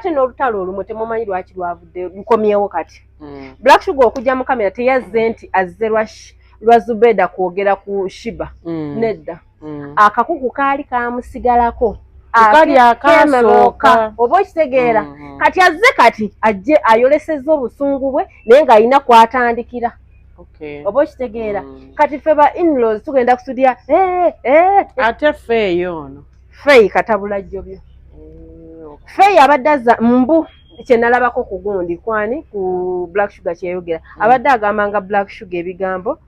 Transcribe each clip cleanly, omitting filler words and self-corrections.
ate n'olutalo olumu temumanyi lwaki lwavudde lukomyewo kati. Black Sugar okujja mu kamera teyazze nti azze lwa Zubeda kwogera ku Shiba. Nedda. Akakuku kaali kamusigalako. Kali akasooka. Oba okitegeera. Kati azze kati ajje ayolesezza obusungu bwe naye ng'alina kwatandikira. Oba okitegeera. Kati ffe ba in-laws tugenda kusudia ate Faye ono. Faye katabula jjobyo. Faye abadde azza mbu kye nalabako ku gundi kwani ku Black Sugar kyeyogera. Abadde agamba nga Black Sugar ebigambo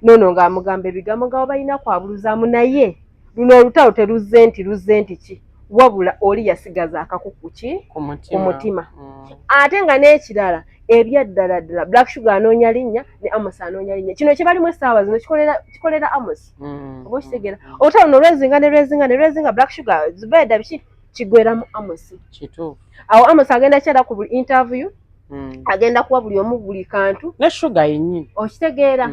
nono ng'amugamba ebigambo nga balina kwabuluzaamu naye luno olutalo teruzze nti ki wabula oli yasigaza akakuku ki ku mutima. Ate nga n'ekirala ebyaddala ddala Black Sugar anoonya linnya ne Amos anoonya linnya. Kino kye balimu essaawa zino kikolera Amos. Oba okitegeera. Olutalo luno lwezinga Black Sugar Zubeda biki kigweramu Amos. Kituufu. Awo Amos agenda kyala ku buli interview. Agenda kuwa buli omu buli kantu. Ne Sugar yennyini. Okitegeera.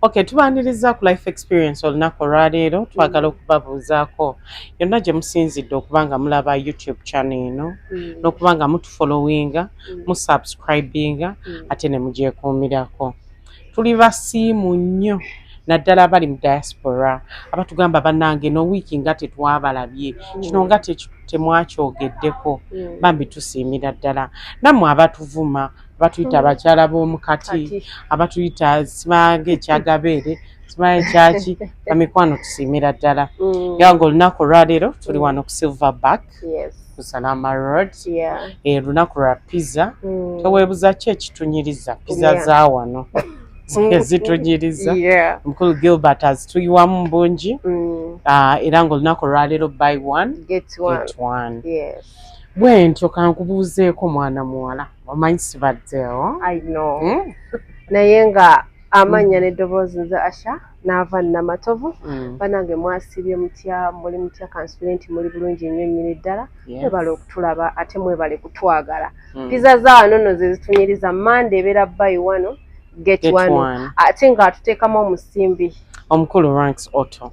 Okay, tubaniriza ku life experience olunaku olwaleero twagala okubabuuzaako yonna gye musinzidde okuba nga mulaba YouTube channel eno n'okuba nga mutufollowinga musubscribinga ate ne mugyekuumirako. Tuli basiimu nnyo naddala abali mu diaspora abatugamba bannange no wiiki nga tetwabalabye kino nga temwakyogeddeko bambi tusiimira ddala nammwe abatuvuma abatuyita abakyala b'omukati abatuyita simange ekyagabeere simange ekyaki bamikwano tusiimira ddala era ng'olunaku olwaleero tuli wano ku Silverback ku Salama Road lunaku lwa pizza teweebuza ki ekitunyiriza pizza za wano ezitunyiriza mukulu Gilbert azituyiwamu bungi era ng'olunaku olwaleero buy one get one. Bwe ntyo kankubuuzeeko mwana muwala omanyi sibaddeewo. I know. Naye nga amanya n'eddoboozi nze Asha n'ava Namatovu banange mwasibye mutya muli mutya kansubire nti muli bulungi nnyo nnyini ddala mwebale okutulaba ate mwebale kutwagala. Pizza za wano nno ze zitunyiriza Mande ebeera buy one get one ate nga atuteekamu omusimbi omukulu Ranks Auto.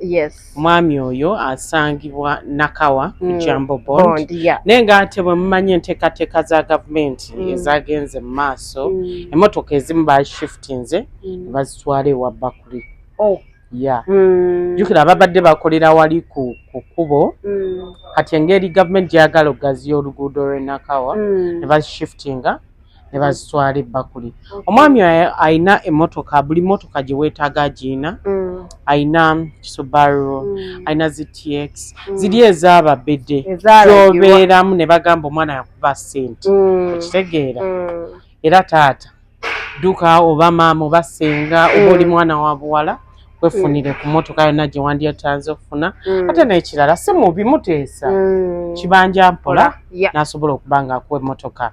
Mwami oyo asangibwa Nakawa ku Jambo Bond naye ng'ate bwe mumanyi enteekateeka za gavumenti ezagenze mu maaso emmotoka ezimu bashiftinze ne bazitwala ewa Bakuli. Jjukira ababadde bakolera wali ku kkubo kati engeri gavumenti gyagala okugaziya oluguudo lw'e Nakawa ne bazishiftinga ne bazitwala e Bakuli. Omwami ayina emmotoka buli mmotoka gye weetaaga agiina ayina Subaru ayina ZTX ziri ez'ababedde gy'obeeramu ne bagamba omwana yakuba ssente okitegeera era taata dduka oba maama oba ssenga oba oli mwana wa buwala wefunire ku mmotoka yonna gye wandyetanze okufuna ate n'ekirala si mubi muteesa kibanja mpola n'asobola okuba nga akuwa emmotoka.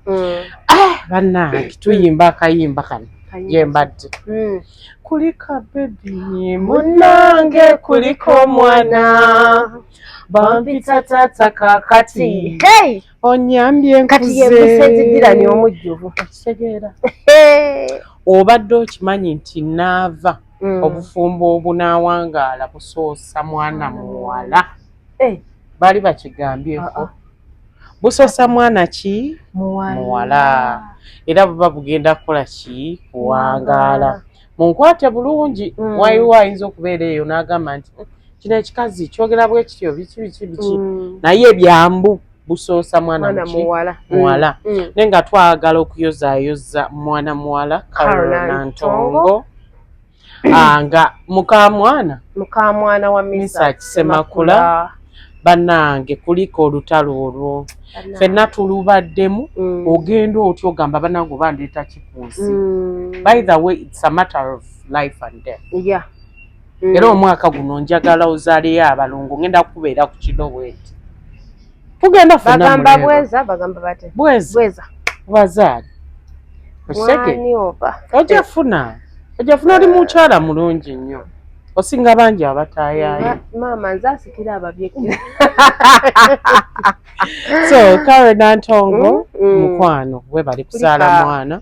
Bannange tuyimba akayimba kano gye mbadde kuliko bebi munnange kuliko omwana bampita taata kakati onyambye nkuze omujjuvu okitegeera obadde okimanyi nti naava obufumbo obunaawangaala busoosa mwana muwala baali bakigambyeko busoosa mwana ki muwala era buba bugenda kukola ki kuwangaala munkwate bulungi waliwo ayinza okubeera eyo n'agamba nti kino ekikazi kyogera bwe kityo biki naye ebyambu busoosa mwana muwala naye nga twagala okuyozaayoza mwana muwala Carolina Ntongo nga mukamwana wa Misa Kisemakula bannange kuliko olutalo olwo ffenna tulubaddemu ogenda otyo ogamba bannange bandeeta kikuusi. By the way it's a matter of life and death. Era omwaka guno njagala ozaaleyo abalongo ngenda kubeera ku kino bweti tugenda bagamba bweza bazaali ojafuna oli mukyala mulungi nnyo osinga bangi abataayayo. Maama nze asikira ababyekira. So Karen Nantongo mukwano we bali kuzaala mwana.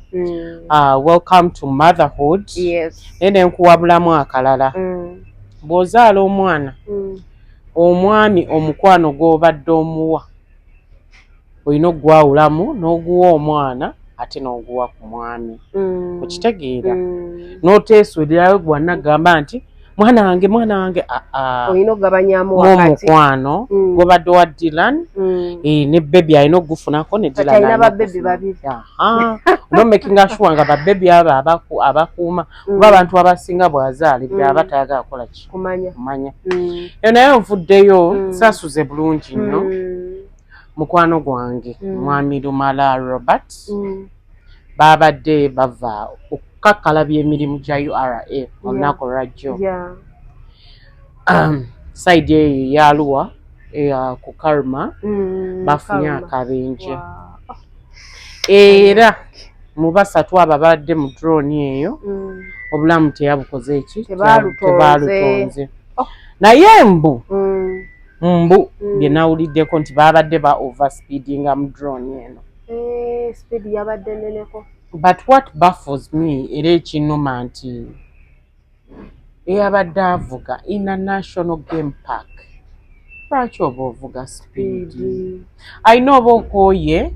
Welcome to motherhood. Yes. Ene nkuwabulamu akalala. Bw'ozaala omwana omwami omukwano gw'obadde omuwa olina ogwawulamu n'oguwa omwana ate n'oguwa ku mwami. Okitegeera n'oteesuulirayo gwanna gamba nti mwana wange olina ogabanyaamu wakati omukwano gw'obadde wa Dylan ne bebi alina ogufunako ne Dylan alina babebi babiri. no making sure nga babebi abo abakuuma kuba abantu abasinga bw'azaalidde aba tayagala kukola ki kumanya. Naye nvuddeyo saasuze bulungi nnyo mukwano gwange mwami Lumala Robert babadde bava okukakkalabya emirimu gya URA olunaku lwajjo. Saidi eyo yaluwa ku Karma bafunye akabenje era mu basatu abo abadde mu drone eyo obulamu teyabukoze eki tebaalutonze. Naye mbu bye nawuliddeko nti babadde ba overspeedinga mu drone eno. Speed yabadde neneko. But what baffles me era ekinnuma nti eyabadde avuga International Game Park. Lwaki oba ovuga speed? Ayina oba okooye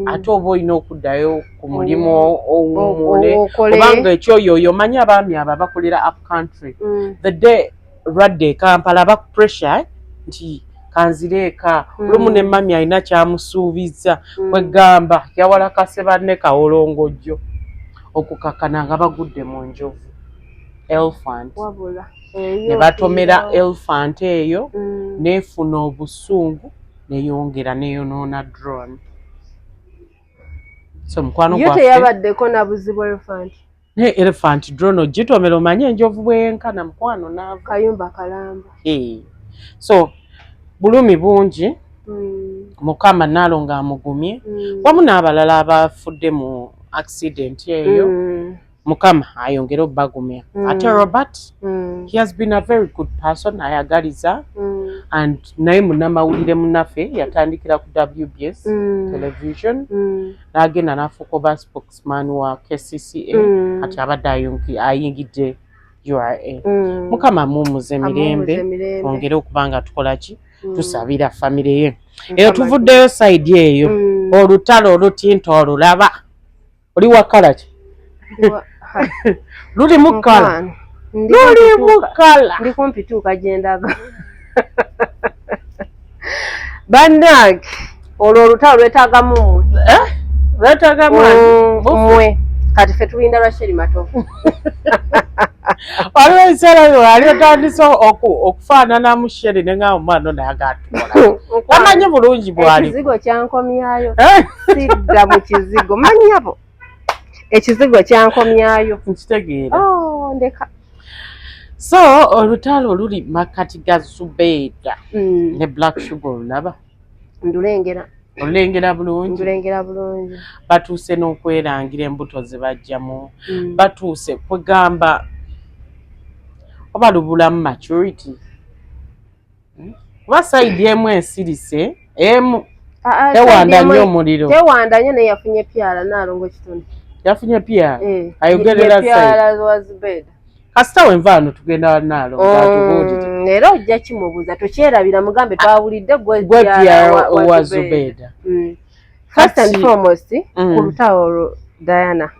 ate oba olina okuddayo ku mulimu owummule kubanga ekyoyo omanyi abaami abo bakolera up country. The day lwadde Kampala bakupressure nti kanzire eka olumu ne mami alina kyamusuubiza kwegamba yawalakase banne kawolongojjo okukakana nga bagudde mu njovu elephant ne batomera elephant eyo nefuna obusungu neyongera neyonoona drone. So mukwano gwaffe teyabaddeko na buzibu elephant. Elephant drone ogitomera omanye enjovu bweyenkana mukwano naava kayumba kalamba. So bulumi bungi Mukama Nalonga amugumye wamu n'abalala abafudde mu accident eyo Mukama ayongere obbagumya. Ate Robert he has been a very good person ayagaliza and naye munnamawulire munnaffe yatandikira ku WBS television n'agenda n'afuuka oba spokesman wa KCCA kati abadde ayingidde URA. Mukama mumuze mirembe twongere okubanga tukola ki tusabira famire ye. Eyo tuvuddeyo side eyo olutalo olutinto olulaba oli wakala ki luli mukala ndi kumpi tuuka gyendaga bannange olwo olutalo lwetaagamu mwe kati ffe tulinda lwa Sheri Matovu. Waliwo ebiseera byo wali otandise okufaanana mu Sheri ne nga omwana nagatukola amanyi bulungi bwali ekizigo kyankomyayo sidda mu kizigo manyabo ekizigo kyankomyayo nkitegeera. Ndeka so olutalo luli makati ga Zubeida ne Black Sugar olulaba ndulengera olengera bulungi batuuse n'okwerangira embuto ze bajjamu batuuse kwegamba oba lubulamu maturity kuba sayidi emu ensirise emu tewanda nnyo omuliro tewanda nnyo naye yafunye pyala Nalongo kitono yafunye pyala ayogerera sayidi kasita wenvaano tugenda wa Nalongo atubuulire era ojja kimubuuza tokyerabira mugambe twawulidde gwe pyala owa Zubeida. First and foremost ku lutalo olwo Diana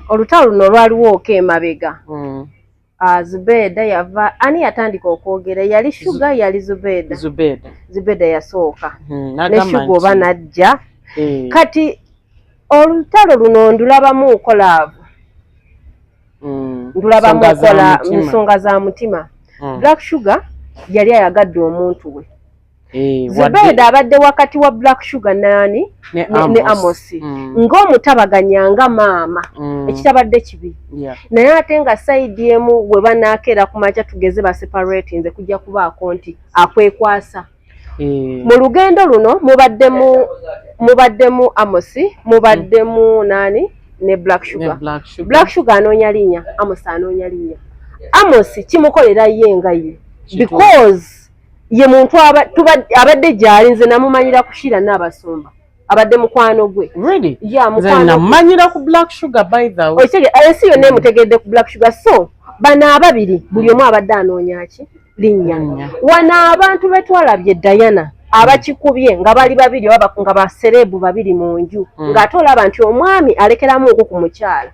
olutalo luno lwaliwooko emabega Zubeida yava ani yatandika okwogera yali Sugar yali Zubeida yasooka ne Sugar oba najja kati olutalo luno ndulabamu okolaavu ndulabamu okola nsonga za mutima. Black Sugar yali ayagadde omuntu we Zubeida abadde wakati wa Black Sugar nani ne Amos ng'omutabaganyanga maama ekitabadde kibi naye ate nga sayidi emu we banaakera ku makya tugeze ba separate nze kujja kubaako nti akwekwasa mu lugendo luno mubaddemu Amos mubaddemu nani ne Black Sugar. Black Sugar anoonya linnya Amos anoonya linnya Amos kimukolera ye nga ye because ye muntu abadde gyali nze namumanyira kushira n'abasumba abadde mukwano gwe. Really? Yeah, mukwano namumanyira ku Black Sugar by the way. Okyege ensi yonna emutegedde ku Black Sugar. So bano ababiri buli omu abadde anoonya ki linnya. Wano abantu betwalabye Diana abakikubye nga bali babiri nga baserebu babiri mu nju ng'ate olaba nti omwami alekeramu nku ku mukyala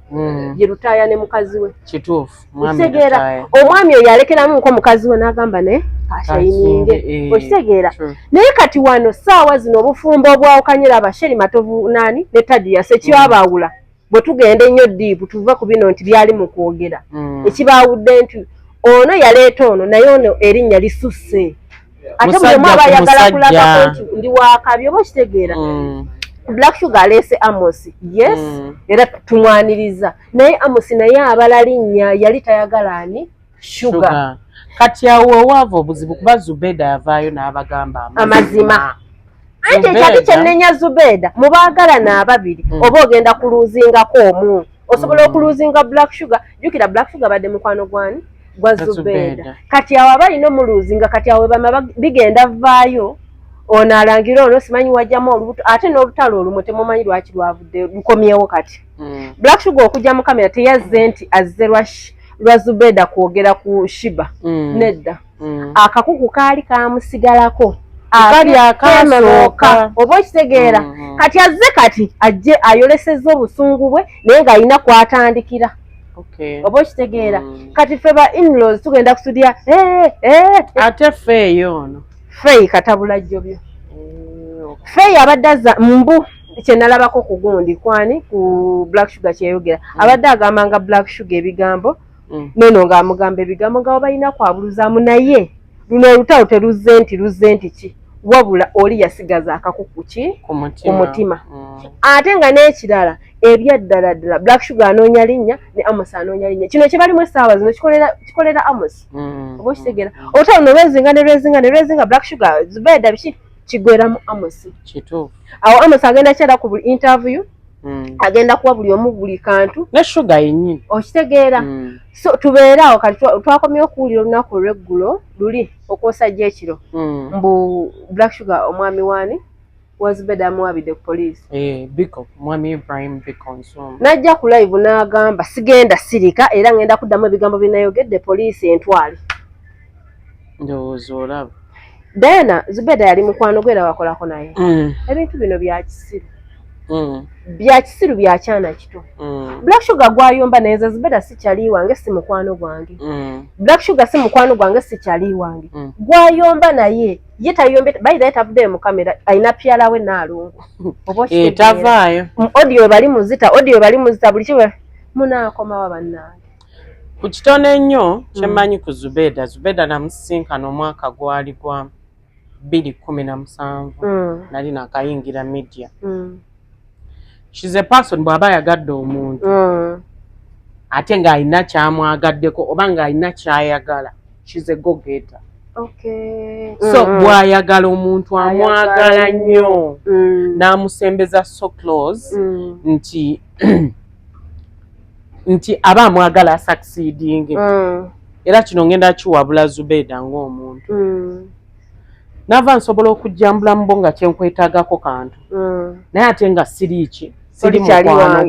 ye Lutaaya ne mukazi we. Kituufu. Okitegeera omwami oyo alekeramu nku mukazi we n'agamba ne ashayininge. Okitegeera naye kati wano ssaawa zino obufumbo obwawukanyira abasheri matovu nani ne Tadiya Sekibabaawula bwe tugenda ennyo diipu tuve ku bino nti byali mu kwogera ekibaawudde nti ono yaleeta ono naye ono erinnya lisusse. Ate buli omu aba ayagala kulagako nti ndi wakabi oba okitegeera. Black Sugar aleese Amos, yes, era tumwaniriza naye Amos naye abala linnya yali tayagala ani Sugar. Kati awo waava obuzibu kuba Zubeda yavaayo n'abagamba amazima. Anti ekyali kyennenya Zubeda mubaagala n'ababiri oba ogenda kuluuzingako omu osobola okuluuzinga Black Sugar. Jjukira Black Sugar badde mukwano gwani gwa Zubeda. Kati awo abalina omuluuzinga kati awo bama bigenda vaayo ono alangira ono simanyi wajjamu olubuto ate n'olutalo olumu temumanyi lwaki lwavudde lukomyewo kati. Black Sugar okujja mu kamera teyazze nti azze lwa Zubeda kwogera ku Shiba nedda. Akakuku kaali kamusigalako akali akasooka oba okitegeera. Kati azze kati ajje ayolesezza obusungu bwe naye ng'alina kwatandikira. Oba okitegeera kati ffe ba in-laws tugenda kusudya ate Faye ono Faye katabula jjobyo. Faye abadde azza mbu kye nalabako ku gundi kwani ku Black Sugar kyeyogera abadde agamba nga Black Sugar ebigambo nono ng'amugamba ebigambo nga balina kwabuluzaamu naye luno olutalo teruzze nti ki wabula oli yasigaza akakuku ki ku mutima. Ate nga n'ekirala ebyaddala ddala Black Sugar anoonya linnya ne Amos anoonya linnya. Kino kye balimu essaawa zino kikolera Amos. Oba okitegeera olutalo no lwezinga Black Sugar Zubeda biki kigweramu Amos. Kituufu. Awo Amos agenda kyala ku buli interview agenda kuwa buli omu buli kantu ne Sugar yennyini. Okitegeera. So tubeera awo kati twakomyewo okuwulira olunaku olw'eggulo luli okwosajja ekiro mbu Black Sugar omwami waani wa Zubeda amuwabidde ku poliisi. Biko mwami Ibrahim Biko Nsumba n'ajja ku live n'agamba sigenda sirika era ngenda kuddamu ebigambo bye nayogedde poliisi entwale. Ndowooza olaba Diana Zubeda yali mukwano gwe era wakolako naye. Ebintu bino bya kisiru. Bya kisiru bya kyana kito. Black Sugar gwayomba naye Zubeda si kyali wange si mukwano gwange. Black Sugar si mukwano gwange si kyali wange. Gwayomba naye ye tayombe by the tavudde mu kamera ayina pyala we naalungu. Oboshi tavaayo. Audio bali muzita buli kiwe munaakoma bannange. Ku kitone nnyo kyemmanyi ku Zubeda namusinkana omwaka gwali gwa 2017 nali nakayingira media. She's a person bw'aba yagadde omuntu ate ng'alina kyamwagaddeko oba ng'alina kyayagala. She's a go-getter. So bw'ayagala omuntu amwagala nnyo n'amusembeza so close nti aba amwagala succeeding. Era kino ngenda kiwabula Zubeda ng'omuntu. Nava nsobola okujjambula mu bo nga kyenkwetaagako kantu naye ate nga siriiki siri mukwano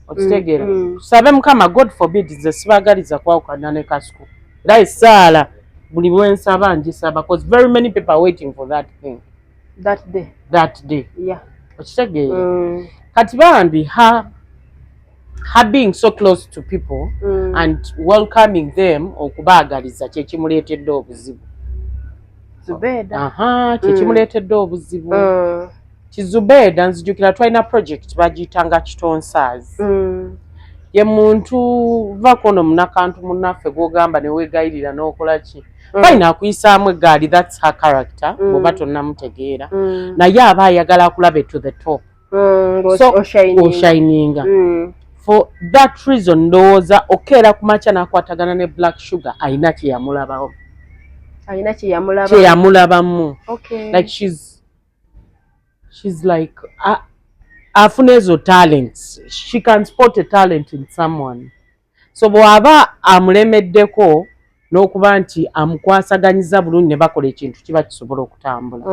okitegeera. Tusabe Mukama God forbid nze sibaagaliza kwawukana ne kasuku era essaala buli bwensaba ngisaba because very many people are waiting for that thing that day. Okitegeera. Kati bambi her being so close to people and welcoming them okubaagaliza kye kimuleetedde obuzibu. Kyekimuleetedde obuzibu. Kizubeda nzijukira twalina project bagiyitanga Kitonsas. Ye muntu vakono munakantu munaffe gwogamba ne weegayirira n'okola ki. Fine akuyisaamu eggaali, that's her character. Bw'oba tonnamutegeera. Naye aba ayagala akulabe to the top. So oshininga. For that reason ndowooza okeera ku makya n'akwatagana ne Black Sugar ayina kye yamulabawo. Yamulabamu. Like she's like afuna ezo talents. She can spot a talent in someone. so bw'aba amulemeddeko n'okuba nti amukwasaganyiza bulungi ne bakola ekintu kiba kisobola okutambula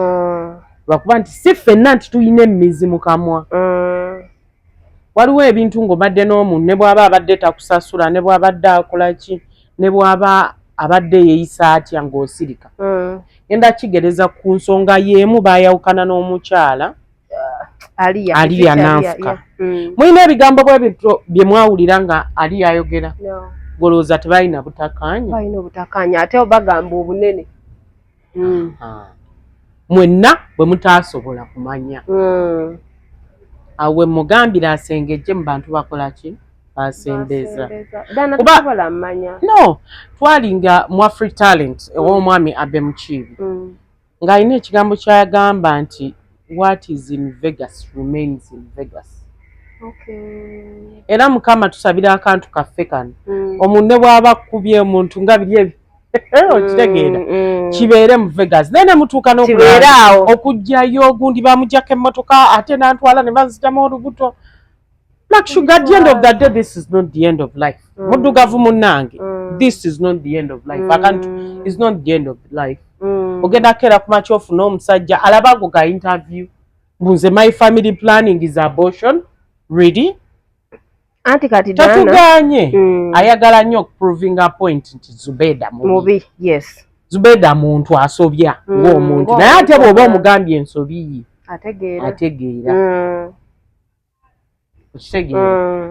lwakuba nti si ffenna nti tulina emmizi mu kamwa waliwo ebintu ng'obadde n'omuntu ne bw'aba abadde takusasula ne bw'abadde akola ki ne bw'aba abadde yeeyisa atya ng'osirika genda kigereza ku nsonga y'emu baayawukana n'omukyala aliya n'anfuka mulina ebigambo bwebityo bye mwawulira nga ali ayogera golowooza tebalina butakkaanya ate bagamba obunene mwenna bwe mutaasobola kumanya awe mugambira asengejje mu bantu bakola ki basembeza no twalinga mu Afri Talent ew'omwami Abe Mukiibi ng'alina ekigambo ky'ayagamba nti what is in Vegas remains in Vegas. Era mukama tusabira akantu kaffe kano omuntu ne bw'aba akubye omuntu nga biri okitegeera kibeere mu Vegas naye ne mutuuka okujjayo ogundi bamujjako emmotoka ate n'antwala ne bazitamu olubuto. Black Sugar, at the end of the day, this is not the end of life. Muddugavu munnange, this is not the end of life. It's not the end of life. Ogenda kera kumakya ofuna omusajja alaba go ga interview bunze my family planning is abortion ready anti kati dana tatuganye ayagala nnyo proving a point nti Zubeda mubi yes Zubeda muntu asobya ng'omuntu naye ate bw'oba omugambye ensobi ategeera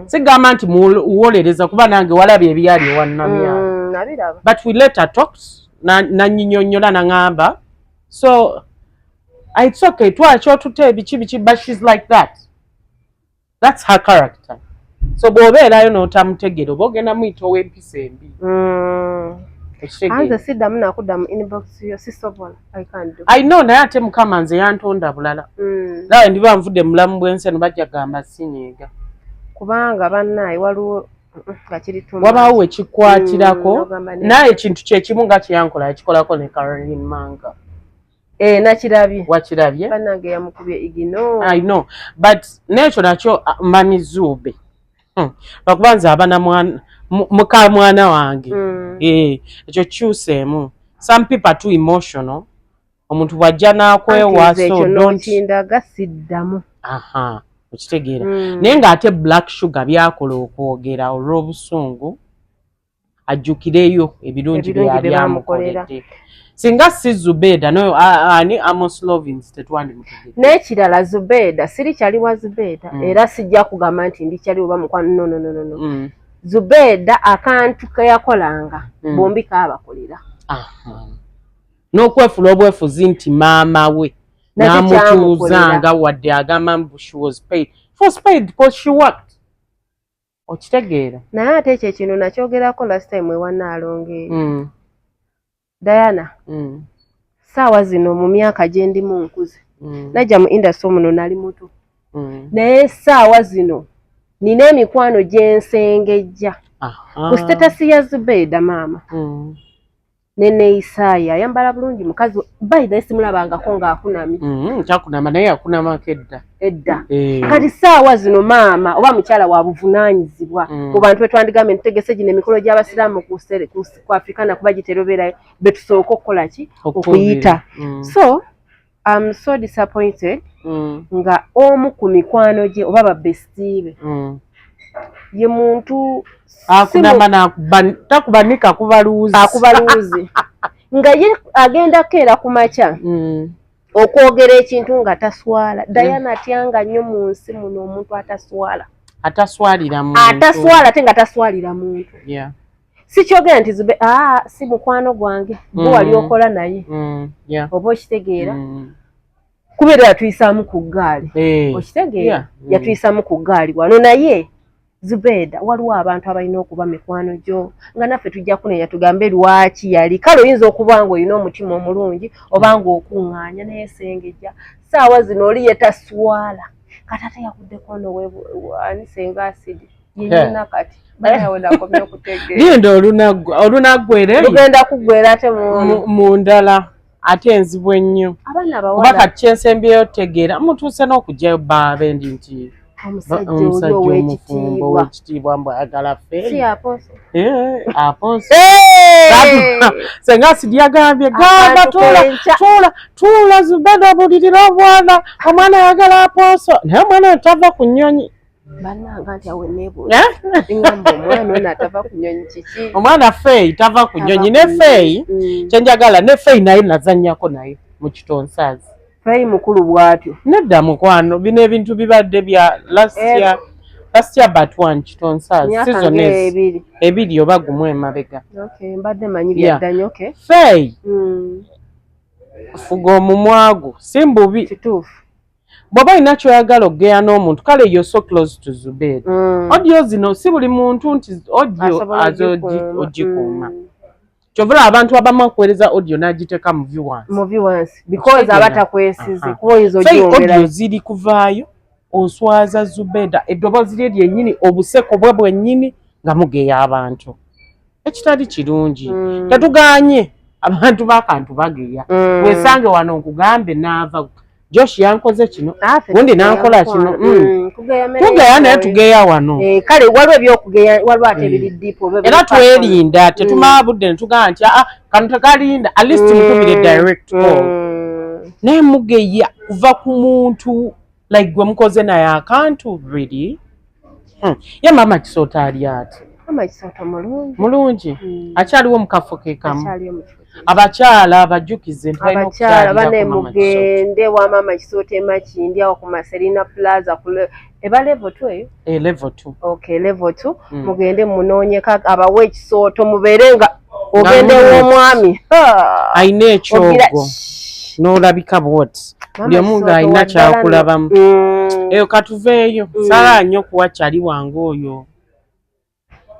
sigamba nti muwolereza kuba nange walabye ebyali ewannamya but we let her talk nanyinyonnyola naŋŋamba so it's okay twakyotuta ebiki but she's like that. That's her character. So bw'obeerayo n'otamutegera oba ogenda muyita ow'empisa embi. Anze siddamu nakuddamu inbox yo sisobola. I know naye ate mukama nze yantonda bulala. Nawe ndiba nvudde mulamu bw'ensi eno bajja gamba sinyiiga. Kubanga bannaayi waliwo nga kiri tuma. Wabaawo ekikwatirako naye ekintu kyekimu nga kyeyankola yakikolako ne Caroline Manga. Nakirabye. Wakirabye? Bannange yamukubye igino. I know. But n'ekyo nakyo Mami Zube. Lwakuba nze abana muka mwana wange. Ekyo kyuseemu. Some people are too emotional. Omuntu bw'ajja n'akwewa so don't. Ndaga siddamu. Okitegeera. Naye ng'ate Black Sugar byakola okwogera olw'obusungu ajjukireyo ebirungi byali amukoledde. Singa si Zubeda no ani Amos Lovins tetwandi mutegeka. N'ekirala Zubeda siri kyali wa Zubeda era sijja kugamba nti ndi kyali oba mukwano no. Zubeda akantu ke yakolanga bombi kaabakolera. N'okwefula obwefuzi nti maama we n'amutuuzanga wadde agamba she was paid. She was paid because she worked. Okitegeera. Naye ate ekyo kino nakyogerako last time ewa Naalonge. Diana. Saawa zino mu myaka gye ndimu nkuze. Najja mu industry muno nali muto. Naye saawa zino nina emikwano gye nsengejja. Ku status ya Zubeda maama. Nene Isaya yambala bulungi mukazi baida simulabangako ng'akunamye. Kyakunama naye akunama edda. Kati saawa zino maama oba mukyala wa buvunaanyizibwa ku bantu betwandigambe ntegese gino emikolo gy'abasiraamu ku Africana kuba giterobeerayo betusooka okukola ki okuyita. So I'm so disappointed nga omu ku mikwano gye oba babestiibe ye muntu akunama takubanika akubaluuzi nga ye agenda keera ku makya okwogera ekintu nga taswala. Diana atyanga nnyo mu nsi muno omuntu ataswalira ate nga taswalira muntu. Si kyogera nti si mukwano gwange gwe wali okola naye oba okitegeera kubeera yatuyisaamu ku ggaali okitegeera yatuyisaamu ku ggaali wano naye Zubeda waliwo abantu abalina okuba mikwano gyo nga naffe tujja kunenya tugambe lwaki yali kale oyinza okuba nga olina omutima omulungi oba nga okuŋŋaanya naye sengejja saawa zino oli yetaswala kati ate yakuddeko ani senga asidi yenyina kati banawe nakomye okutegeera linda olunaggwere lugenda kuggwera ate mu ndala ate enzibwa ennyo oba kati kyensembyeyo tegeera mutuuse n'okugjayo baabendi nti omusajja oyo omufumbo w'ekitiibwa mbu ayagala si aposo aposo senga Sidi yagambye gamba tuula Zubeda obulirira omwana ayagala aposo naye omwana tava ku nnyonyi bannanga nti awe neebuuza ngamba omwana ono atava ku nnyonyi kiki omwana Faye tava ku nnyonyi ne Faye kyenjagala ne Faye naye nazannyako naye mu kitonsaazi Faye mukulu bw'atyo nedda mukwano bino ebintu bibadde bya last year but one kitonsaazi season ebiri oba gumu emabega mbadde manyi byaddanyo Faye fuga omumwago si mbubi kituufu bw'oba olina kyoyagala okugeya n'omuntu kale you're so close to Zubeda audio zino si buli muntu nti audio ogikuuma kyovula abantu abamu akuweereza audio n'agiteeka mu viewers because abatakwesize kuoyinza ogyongera audio ziri kuvaayo oswaza Zubeda eddoboozi lye lyennyini obuseko bwe bwennyini nga mugeya abantu ekitali kirungi tetuganye abantu b'akantu bageya weesange wano nkugambe n'ava Josh yankoze kino gundi nankola kino tugeya naye tugeya wano kale waliwo ebyokugeya waliwo ate ebiri diipu era twerinda tetumala budde ne tugamba nti kano tekalinda at least mukubire direct call naye mugeya kuva ku muntu like gwe mukoze naye akantu really ye Mama Kisoota ali ati Mama Kisoota mulungi akyaliwo mu kafo ke kamu abakyala abajjukize abakyala bane mugende wa Mama Kisoota Makindi awo ku Maserina Plaza eba level 2 eyo level 2 okay level 2 mugende munoonyeko abawe ekisooto mubeere nga ogende w'omwami ayina ekyogo n'olabika bwoti buli omu ng'alina kyakulabamu eyo katuveeyo sala nnyo kuwa kyali wange oyo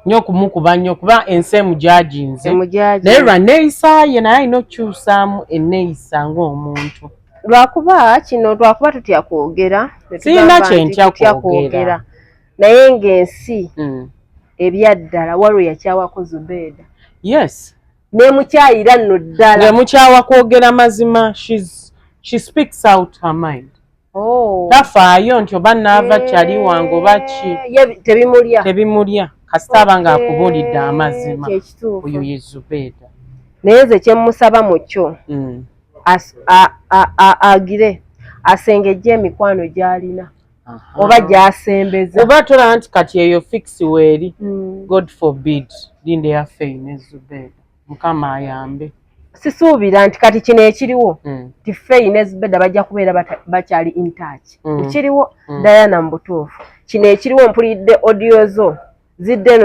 nnyo okumukuba nnyo kuba ensi emujajinze naye lwa nneeyisa ye naye alina okukyusaamu enneeyisa ng'omuntu lwakuba tutya kwogera sirina kyentya kwogera naye ng'ensi ebyaddala waliwo yakyawako Zubeda yes nemukyayira nno ddala ng'emukyawa kwogera mazima she speaks out her mind tafaayo nti oba naava kyali wange oba ki tebimulya kasita aba ng'akubuulidde amazima oyo ye Zubeda naye nze kyemusaba mu kyo agire asengejja emikwano gy'alina oba gy'asembeza oba tolaba nti kati eyo fix weeri God forbid linda yaffe ne Zubeda Mukama ayambe sisuubira nti kati kino ekiriwo ti Faye ne Zubeda bajja kubeera bakyali in touch ekiriwo Diana mu butuufu kino ekiriwo mpulidde audio zo zidde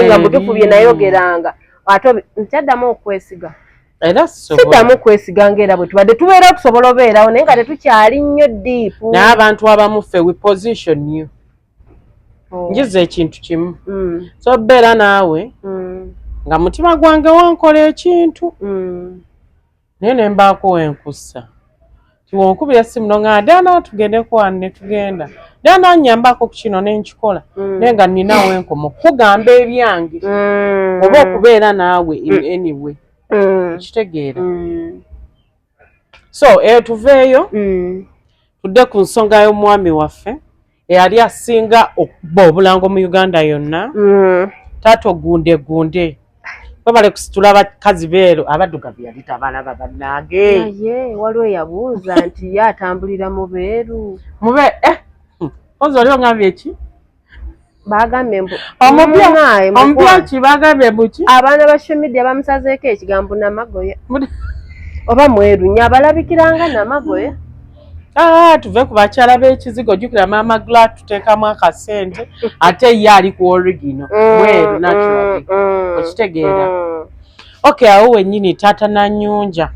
nga butuufu bye nayogeranga ate nkyaddamu okwesiga era siddamu kwesiga ng'era bwe tubadde tubeera tusobola obeerawo naye nga tetukyali nnyo diipu naye abantu abamu ffe we position you njiza ekintu kimu so obeera naawe nga mutima gwange wankola ekintu naye ne mbaako wenkussa tiwonkubira essimu nonga Diana tugendeko wano ne tugenda Diana nnyambako ku kino ne nkikola naye nga nninawo enkomo kugamba ebyange oba okubeera naawe anyway kitegeera so tuveeyo tudde ku nsonga y'omwami waffe eyali asinga okuba obulango mu Uganda yonna taata ogundegunde babale kusitula abakazi beero abaddugavu yali tabalaba bannange waliwo yabuuza nti ye atambulira mu beeru ozi oli ongambye ki bagambye omupya ki bagambye muki abaana ba social media bamusazeeko ekigambo namagoya oba mweru nnyo abalabikiranga namagoya tuve ku bakyala b'ekizigo jjukira maama Gla tuteekamu akasente ate ye ali ku origino mweru naturally okitegeera okay awo wennyini taata Nanyunja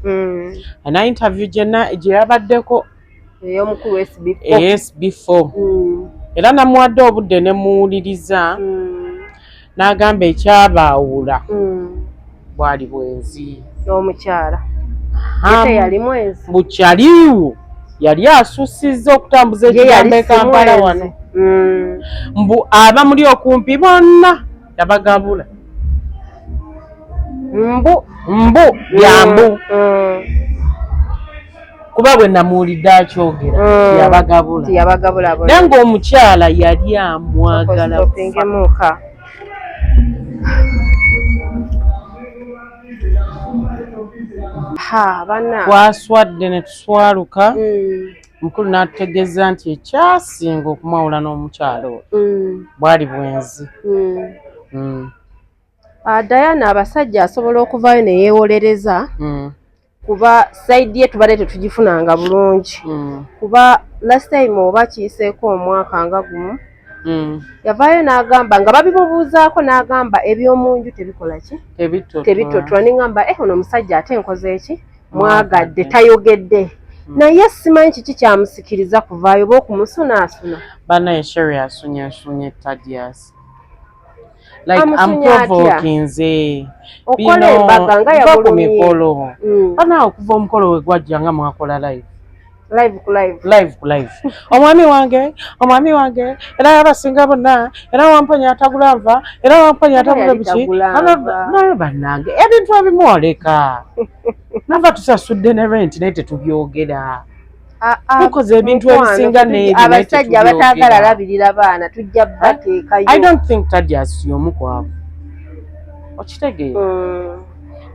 ana interview gye yabaddeko ey'omukulu SB4 era namuwadde obudde ne muwuliriza n'agamba ekyabaawula bwali bwenzi n'omukyala yali mwezi bukyaliwo yali asussizza okutambuza ekigambo e Kampala wano mbu abamuli okumpi bonna yabagabula mbu byambu kuba bwe namuwulidde akyogera yabagabula naye ng'omukyala yali amwagala twaswadde ne tuswaluka mukulu n'atutegeeza nti ekyasinga okumwawula n'omukyala oyo bwali bwenzi. Diana abasajja asobola okuvaayo ne yeewolereza kuba sayidi ye tubadde tetugifunanga bulungi kuba last time oba kiyiseeko omwaka nga gumu yavaayo n'agamba nga babimubuuzaako n'agamba eby'omu nju tebikola ki tebitotwa neŋŋamba ono omusajja ate nkoze eki mwagadde tayogedde naye simanyi kiki kyamusikiriza kuvaayo oba okumusunaasuna banaye Sherry asunyasunye Tadias like I'm provoking nze okola embaga nga yabulumye bana okuva omukolo we gwajja nga mwakola live ku live omwami wange era yabasinga bonna era wamponya atagula nva era wamponya atagula biki naye bannange ebintu ebimu oleka nava tusasudde ne rent naye tetubyogera tukoze ebintu ebisinga n'ebyo abasajja abataagala labirira baana tujja bateekayo I don't think Tadias y'omu kwabo okitegeera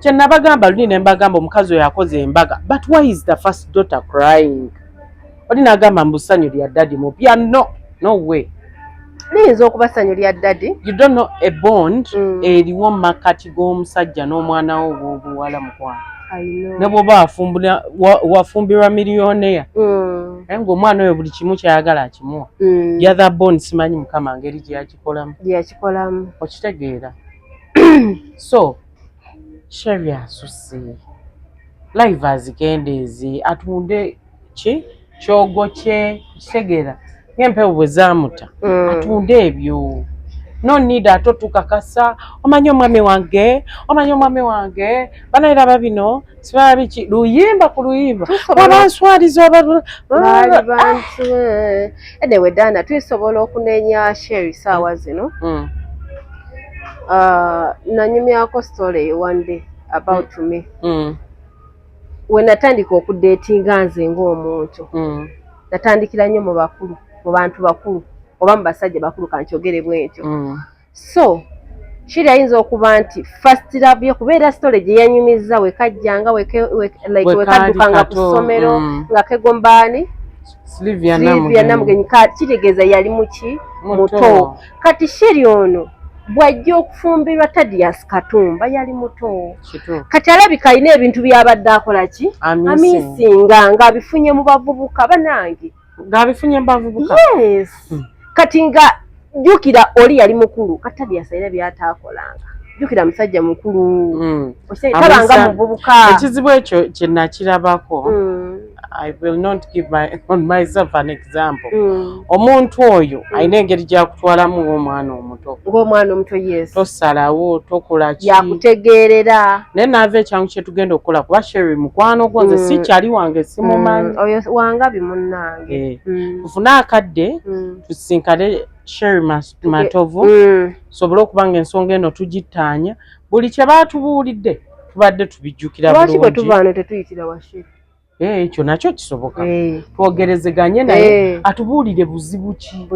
kye nabagamba luli ne mbagamba omukazi oyo akoze embaga but why is the first daughter crying oli n'agamba mu ssanyu lya daddy mu pya no way liyinza okuba ssanyu lya daddy you don't know a bond eriwo makati g'omusajja n'omwana wo bw'obuwala mukwano ne bw'oba wafumbirwa miliyoniya naye ng'omwana oyo buli kimu kyayagala akimuwa the other bond simanyi mukama ngeri gyakikolamu okitegeera so Sherry asusse live azikendeezi atunde kyogo kye kitegeera ng'empewo bwe zaamuta atunde ebyo no need ate tukakasa omanyi omwami wange banayiraba bino sibaba biki luyimba ku luyimba wabanswaliza baali bantu edewe Dana tusobola okuneenya Sherry saawa zino nanyumyako story one day about me we natandika okudeetinga nze ng'omuntu natandikira nnyo mu bantu bakulu oba mu basajja bakulu kankyogere bwentyo so Sherry ayinza okuba nti first love ye kubeera story gye yanyumiza wekajjanga wekaddukanga ku ssomero nga kegombaani Sylvia Namugenyi kitegeeza yali muto kati Sherry ono bw'ajja okufumbirwa Tadias Katumba yali muto kati alabika alina ebintu by'abadde akola ki amisinga ng'abifunye mu bavubuka banange ng'abifunye mu bavubuka kati nga jjukira oli yali mukulu kati Tadias alina by'ataakolanga jjukira musajja mukulu tabanga muvubuka ekizibu ekyo kye nakirabako I will not give myself an example. Omuntu oyo alina engeri gy'akutwalamu ng'omwana omuto yes tosalawo tokola ki yakutegeerera naye naava ekyangu kye tugenda okukola kuba Sherry mukwano gwo nze si kyali wange simumanyi oyo wangabi munnange tufune akadde tusinkane Sherry Matovu sobole okubanga ensonga eno tugittaanya buli kye baatubuulidde tubadde tubijjukira bulungi lwaki bwe tuvaano tetuyitira wa Sherry ekyo nakyo kisoboka twogerezeganye naye atubuulire buzibu ki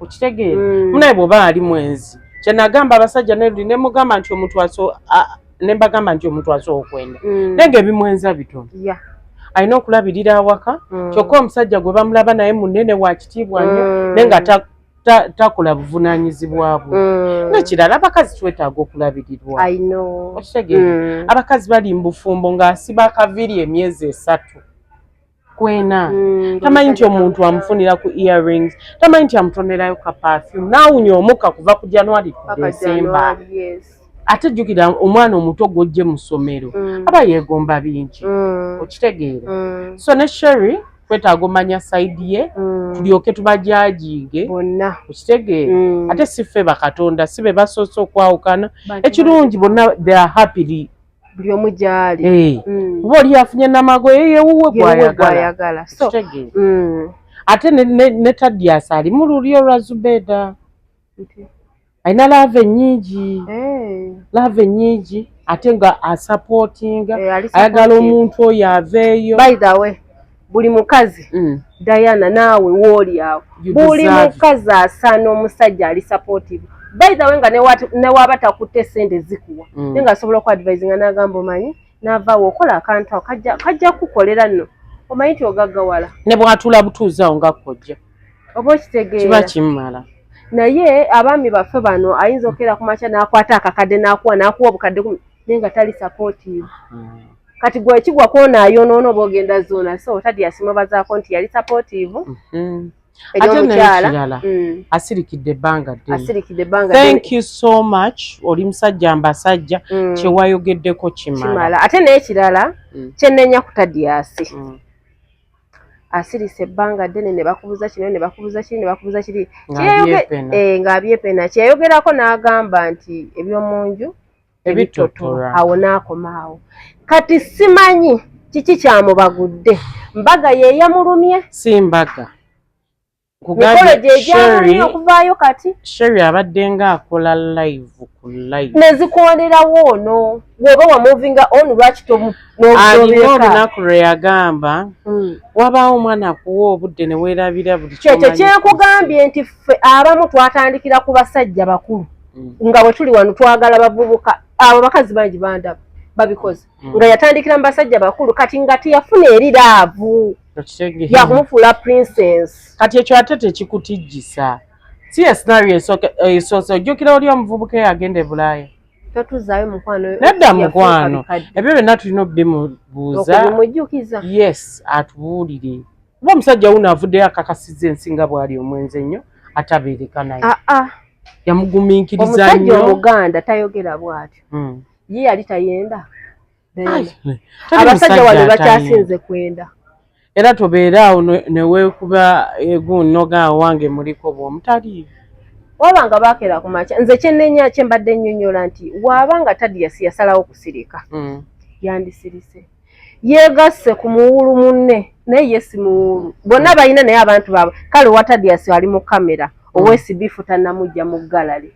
okitegeera munaye bw'oba ali mwenzi kye nagamba abasajja nerudi ne mugamba nti ne mbagamba nti omuntu asobola okwenda naye ng'ebimwenza bitono alina okulabirira awaka kyokka omusajja gwe bamulaba naye munene wa kitiibwa nnyo naye nga takola buvunaanyizibwa bwe n'ekirala abakazi twetaaga okulabirirwa okitegeera abakazi bali mu bufumbo ng'asiba akaviri emyezi 3 kwena tamanyi nti omuntu amufunira ku earrings tamanyi nti amutonerayo ka perfume naawunya omukka kuva ku January ku December ate jjukira omwana omuto gw'ojje mu ssomero aba yeegomba bingi okitegeera so ne Sherry twetaaga omanya sayidi ye tulyoke tubajajinge okitegeera ate si ffe bakatonda si be basoose okwawukana ekirungi bonna they are happily buli omu gy'ali kuba oli afunye namago yewuwe gwayagala okitegeera ate ne Tadias ali mu lulyo lwa Zubeda alina laava ennyingi ate nga asupportinga ayagala omuntu oyo aveeyo. By the way, buli mukazi Diana naawe wooli awo, buli mukazi asaana omusajja ali supportive. By the way, nga ne waba takutte sente zikuwa naye nga asobola okuadvisinga n'agamba omanyi n'avaawo okola akantu ako kajja kukolera nno omanyi nti ogaggawala ne bw'atula butuuzi awo nga kkojja oba okitegeera kiba kimmala. Naye abaami baffe bano ayinza okera ku makya n'akwata akakadde n'akuwa obukadde naye nga tali supportive. Kati gwe ekigwa kwona ayonoona oba ogenda zoona so tadi yasimwebazaako nti yali supportive. Ate n'ekirala asirikidde ebbanga ddene. Thank you so much. Oli musajja mbasajja kye wayogeddeko kimala. Ate n'ekirala kyenneenya ku Tadiasi asirise ebbanga ddene ne bakubuza kino ne bakubuza kiri ne bakubuza kiri ng'abyepena kyeyogerako n'agamba nti eby'omunju ebitotola awo n'akomaawo. Kati simanyi kiki kyamubagudde, mbaga ye yamulumye si mbaga mikolo gyegyamulumye okuvaayo kati Sherry abadde nga akola live ku live nezikonderawo ono bw'oba wamuvinga on lwaki alina olunaku lwe yagamba wabaawo omwana akuwa obudde ne weerabira buli kyekyo kyenkugambye nti ffe abamu twatandikira ku basajja bakulu nga bwe tuli wano twagala bavubuka abo bakazi bangi bandaba babikoze nga yatandikira mu basajja bakulu kati nga teyafuna eriraavu yakumufuula princess. Kati ekyo ate tekikutijjisa si escenario esoose ojjukira oli omuvubuka eyagenda e Bulaaya totuzaayo mukwano nedda mukwano ebyo byonna tulina obimubuuza okubimujjukiza yes atubuulire oba omusajja wuno avuddeyo akakasizza ensinga bw'ali omwenzi ennyo atabeereka naye yamugumiikiriza nnyo. Omusajja omuganda tayogera bw'atyo ye yali tayenda abasajja wano bakyasinze kwenda era tobeeraawo ne weekuba egunnogaawo wange muliko bw'omutali waba nga baakera ku makya nze kyenneenya kye mbadde nnyonnyola nti waabanga Tadiasi yasalawo kusirika yandisirise yeegasse ku muwulu munne naye ye si muwulu bonna balina naye abantu baabwe kale wa Tadiasi ali mu kamera ow'esibifu tannamujja mu galale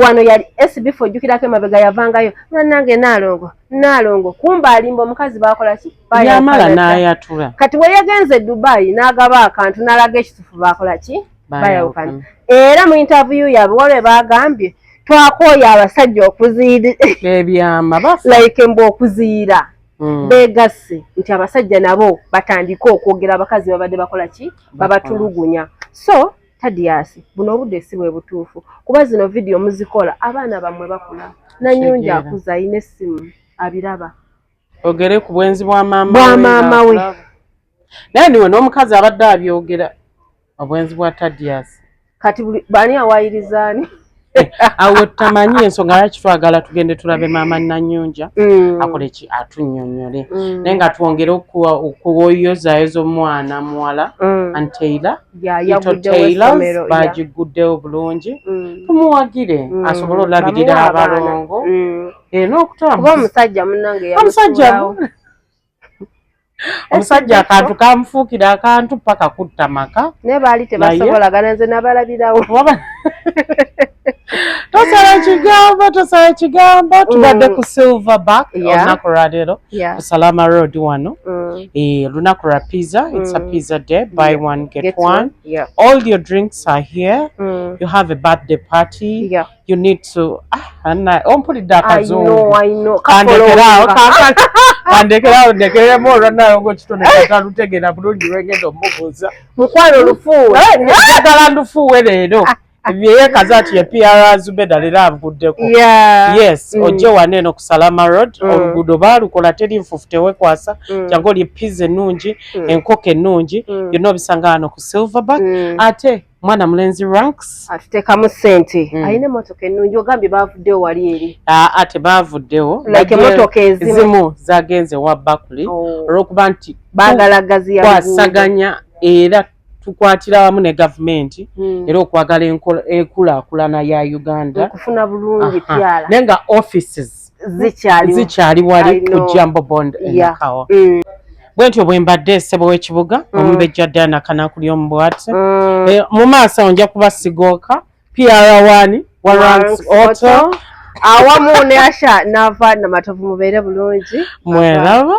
wano yali esibifu ojjukirako emabega yavangayo nange naalongo kumba alimba omukazi baakola ki yamala n'ayatula kati we yagenze e Dubai n'agaba akantu n'alaga ekitufu baakola ki bayawukana. Era mu interview yaabwe waliwe baagambye twakooya abasajja okuziira ebyama like mbu okuziira beegasse nti abasajja nabo batandike okwogera abakazi babadde bakola ki babatulugunya. So Tadiasi buno obudde si bwe butuufu kuba zino vidiyo muzikola abaana bammwe bakula Nanyonja akuza ayina essimu abiraba ogere ku bwenzi bwa maama we naye niwe n'omukazi abadde abyogera obwenzi bwa Tadiasi kati bani awayirizaani awo tamanyi ensonga lwaki twagala tugende tulabe maama Nanyonja akole ki atunnyonnyole naye nga twongere okuwoyozaayoza omwana muwala Anteila bagiguddewo bulungi tumuwagire asobole olabirira abalongo n'okutaba omusajja munnange omusajja akantu kamufuukira akantu paka kutta maka naye baali tebasobolagana nze nabalabirawo tosala kigambo tubadde ku Silverback olunaku lwa leero ku Salama Road wano lunaku lwa pizza. It's a pizza day, buy one get one. All your drinks are here. You have a birthday party, you need to ompulidde akazungu kandekerawo ndekeremu olwanalongo kitone katalutegera bulungi lwengenda omubuuza mukwano lufuuwe njagala ndufuuwe leero byeyekaza ati ye PR Zubeda leero avuddeko yes ojje waneeno ku Salama Road oluguudo baalukola teri nfuufu tewekwasa jangu oli pizza ennungi enkoko ennungi byonna obisanga wano ku Silverback ate mwana mulenzi Ranks atuteekamu ssente alina emmotoka ennungi ogambye baavuddewo wali eri ate baavuddewo like emmotoka ezimu zagenze wa Bakuli olw'okuba nti baagala gazi ya kwasaganya era tukwatira wamu ne gavumenti era okwagala enkulaakulana ya Uganda okufuna bulungi pyala naye nga offices zikyali wali ku Jambo Bond Nakawa bwentyo bwe mbadde ssebo w'ekibuga omubejja Diana Kanakuli omubwate mu maaso nja kuba sigooka PR1 wa Ranks Auto awamu ne Asha n'ava Namatovu mubeere bulungi mweraba